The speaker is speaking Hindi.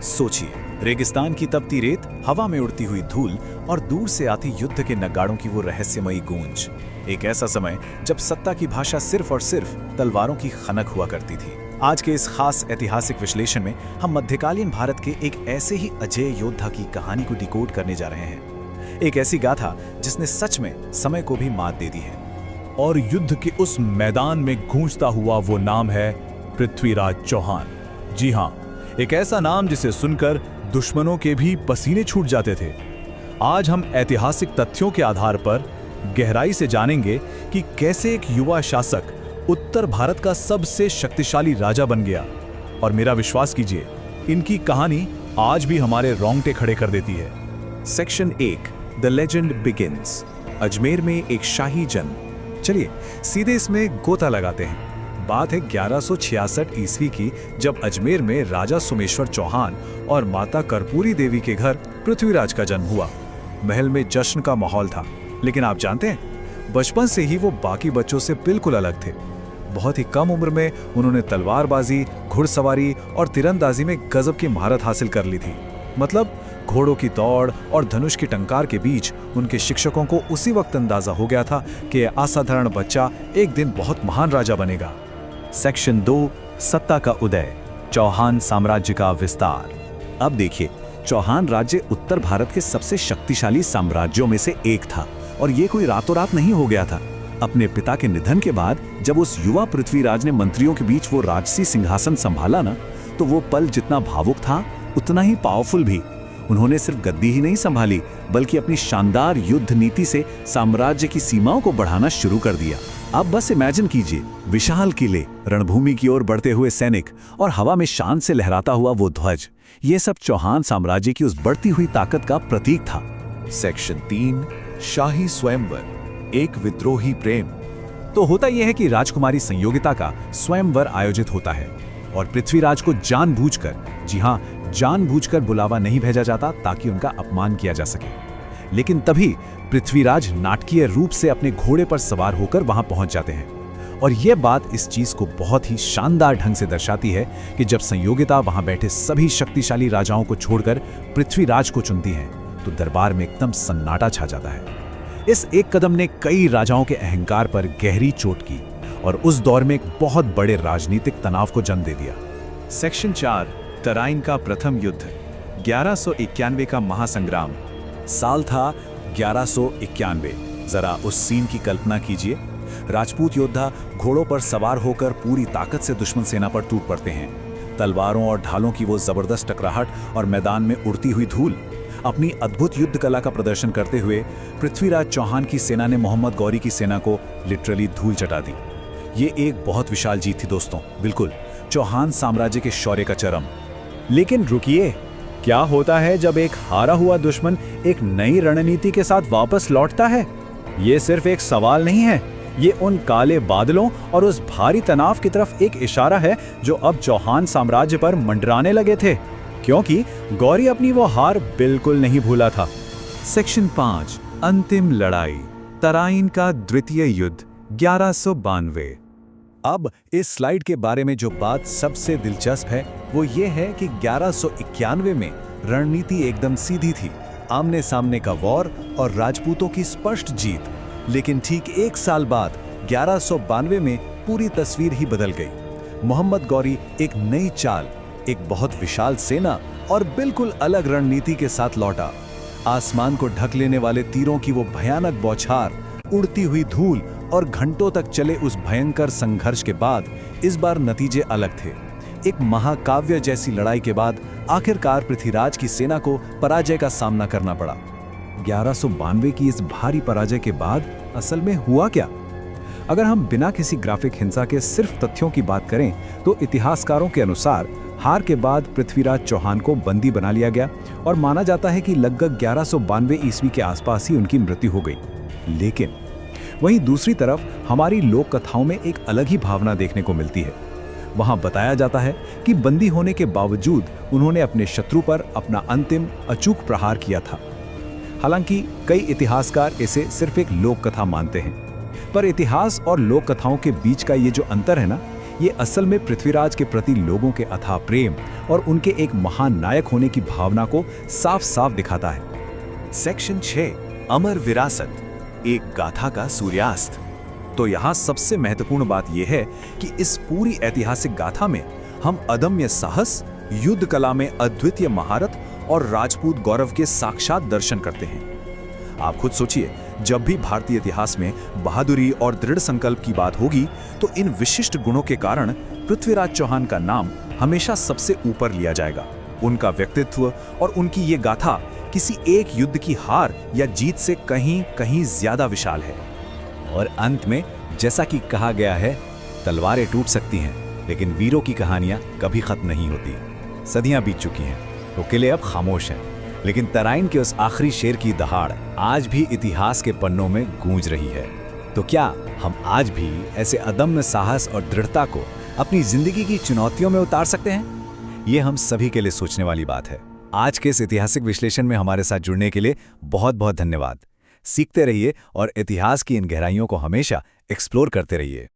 सोचिए, रेगिस्तान की तपती रेत, हवा में उड़ती हुई धूल और दूर से आती युद्ध के नगाड़ों की वो रहस्यमयी गूंज। एक ऐसा समय जब सत्ता की भाषा सिर्फ और सिर्फ तलवारों की खनक हुआ करती थी। आज के इस खास ऐतिहासिक विश्लेषण में हम मध्यकालीन भारत के एक ऐसे ही अजेय योद्धा की कहानी को डिकोड करने जा रहे हैं। एक ऐसी गाथा जिसने सच में समय को भी मात दे दी है। और युद्ध के उस मैदान में गूंजता हुआ वो नाम है पृथ्वीराज चौहान। जी हाँ, एक ऐसा नाम जिसे सुनकर दुश्मनों के भी पसीने छूट जाते थे। आज हम ऐतिहासिक तथ्यों के आधार पर गहराई से जानेंगे कि कैसे एक युवा शासक उत्तर भारत का सबसे शक्तिशाली राजा बन गया। और मेरा विश्वास कीजिए, इनकी कहानी आज भी हमारे रोंगटे खड़े कर देती है। Section 1, the legend begins. Ajmer में एक शाही जन्म। चलिए सीधे इसमें गोता लगाते हैं। बात है 1166 ईस्वी की, जब अजमेर में राजा सोमेश्वर चौहान और माता कर्पूरी देवी के घर पृथ्वीराज का जन्म हुआ। महल में जश्न का माहौल था, लेकिन आप जानते हैं, बचपन से ही वो बाकी बच्चों से बिल्कुल अलग थे। बहुत ही कम उम्र में उन्होंने तलवारबाजी, घुड़सवारी और तीरंदाजी में गजब की महारत हासिल कर ली थी। मतलब घोड़ों की दौड़ और धनुष की टंकार के बीच उनके शिक्षकों को उसी वक्त अंदाजा हो गया था कि यह असाधारण बच्चा एक दिन बहुत महान राजा बनेगा। सेक्शन 2, सत्ता का उदय, चौहान साम्राज्य का विस्तार। अब देखिए, चौहान राज्य उत्तर भारत के सबसे शक्तिशाली साम्राज्यों में से एक था, और ये कोई रातों रात नहीं हो गया था। अपने पिता के निधन के बाद जब उस युवा पृथ्वीराज ने मंत्रियों के बीच वो राजसी सिंहासन संभाला ना, तो वो पल जितना भावुक था उतना ही पावरफुल भी। उन्होंने सिर्फ गद्दी ही नहीं संभाली, बल्कि अपनी शानदार युद्ध नीति से साम्राज्य की सीमाओं को बढ़ाना शुरू कर दिया। आप बस इमेजिन कीजिए, विशाल किले, रणभूमि की ओर बढ़ते हुए सैनिक और हवा में शान से लहराता हुआ वो ध्वज, ये सब चौहान साम्राज्य की उस बढ़ती हुई ताकत का प्रतीक था। सेक्शन 3, शाही स्वयंवर, एक विद्रोही प्रेम। तो होता यह है कि राजकुमारी संयोगिता का स्वयंवर आयोजित होता है और पृथ्वीराज को जानबूझकर, जी हाँ, जानबूझकर बुलावा नहीं भेजा जाता ताकि उनका अपमान किया जा सके। लेकिन तभी पृथ्वीराज नाटकीय रूप से अपने घोड़े पर सवार होकर वहां पहुंच जाते हैं। और यह बात इस चीज को बहुत ही शानदार ढंग से दर्शाती है कि जब संयोगिता वहां बैठे सभी शक्तिशाली राजाओं को छोड़कर पृथ्वीराज को चुनती है, तो दरबार में एकदम सन्नाटा छा जाता है। इस एक कदम ने कई राजाओं के अहंकार पर गहरी चोट की और उस दौर में एक बहुत बड़े राजनीतिक तनाव को जन्म दे दिया। सेक्शन 4, तराइन का प्रथम युद्ध, 1191 का महासंग्राम। साल था 1191। जरा उस सीन की कल्पना कीजिए। राजपूत योद्धा घोड़ों पर सवार होकर पूरी ताकत से दुश्मन सेना पर टूट पड़ते हैं। तलवारों और ढालों की वो जबरदस्त टकराहट और मैदान में उड़ती हुई धूल। अपनी अद्भुत युद्ध कला का प्रदर्शन करते हुए पृथ्वीराज चौहान की सेना ने मोहम्मद गौरी की सेना को लिटरली धूल चटा दी। ये एक बहुत विशाल जीत थी दोस्तों, बिल्कुल चौहान साम्राज्य के शौर्य का चरम। लेकिन रुकिए, क्या होता है जब एक हारा हुआ दुश्मन एक नई रणनीति के साथ वापस लौटता है? ये सिर्फ एक सवाल नहीं है, ये उन काले बादलों और उस भारी तनाव की तरफ एक इशारा है जो अब चौहान साम्राज्य पर मंडराने लगे थे, क्योंकि गौरी अपनी वो हार बिल्कुल नहीं भूला था। सेक्शन 5, अंतिम लड़ाई, तराइन का द्वितीय युद्ध, 1192। अब इस स्लाइड के बारे में जो बात सबसे दिलचस्प है वो ये है कि 1191 में रणनीति एकदम सीधी थी, आमने सामने का वॉर और राजपूतों की स्पष्ट जीत। लेकिन ठीक एक साल बाद 1192 में पूरी तस्वीर ही बदल गई। मोहम्मद गौरी एक नई चाल, एक बहुत विशाल सेना और बिल्कुल अलग रणनीति के साथ लौटा। आसमान को ढक लेने वाले तीरों की वो भयानक बौछार, उड़ती हुई धूल और घंटों तक चले उस भयंकर संघर्ष के बाद इस बार नतीजे अलग थे। एक महाकाव्य जैसी लड़ाई के बाद आखिरकार पृथ्वीराज की सेना को पराजय का सामना करना पड़ा। 1192 की इस भारी पराजय के बाद असल में हुआ क्या? अगर हम बिना किसी ग्राफिक हिंसा के सिर्फ तथ्यों की बात करें तो इतिहासकारों के अनुसार हार के बाद पृथ्वीराज चौहान को बंदी बना लिया गया और माना जाता है कि लगभग 1192 ईस्वी के आसपास ही उनकी मृत्यु हो गई। लेकिन वहीं दूसरी तरफ हमारी लोक कथाओं में एक अलग ही भावना देखने को मिलती है। वहां बताया जाता है कि बंदी होने के बावजूद उन्होंने अपने शत्रु पर अपना अंतिम अचूक प्रहार किया था। हालांकि कई इतिहासकार इसे सिर्फ एक लोक कथा मानते हैं, पर इतिहास और लोक कथाओं के बीच का ये जो अंतर है ना, ये असल में पृथ्वीराज के प्रति लोगों के अथाह प्रेम और उनके एक महान नायक होने की भावना को साफ साफ दिखाता है। सेक्शन 6 अमर विरासत, एक गाथा का सूर्यास्त। तो यहाँ सबसे महत्वपूर्ण बात यह है कि इस पूरी ऐतिहासिक गाथा में हम अदम्य साहस, युद्ध कला में अद्वितीय महारत और राजपूत गौरव के साक्षात दर्शन करते हैं। आप खुद सोचिए, जब भी भारतीय इतिहास में बहादुरी और दृढ़ संकल्प की बात होगी तो इन विशिष्ट गुणों के कारण पृथ्वीराज चौहान का नाम हमेशा सबसे ऊपर लिया जाएगा। उनका व्यक्तित्व और उनकी ये गाथा किसी एक युद्ध की हार या जीत से कहीं कहीं ज्यादा विशाल है। और अंत में जैसा कि कहा गया है, तलवारें टूट सकती हैं लेकिन वीरों की कहानियां कभी खत्म नहीं होती। सदियां बीत चुकी हैं, वो किले अब खामोश हैं, लेकिन तराइन के उस आखिरी शेर की दहाड़ आज भी इतिहास के पन्नों में गूंज रही है। तो क्या हम आज भी ऐसे अदम्य साहस और दृढ़ता को अपनी जिंदगी की चुनौतियों में उतार सकते हैं? ये हम सभी के लिए सोचने वाली बात है। आज के इस ऐतिहासिक विश्लेषण में हमारे साथ जुड़ने के लिए बहुत बहुत धन्यवाद। सीखते रहिए और इतिहास की इन गहराइयों को हमेशा एक्सप्लोर करते रहिए।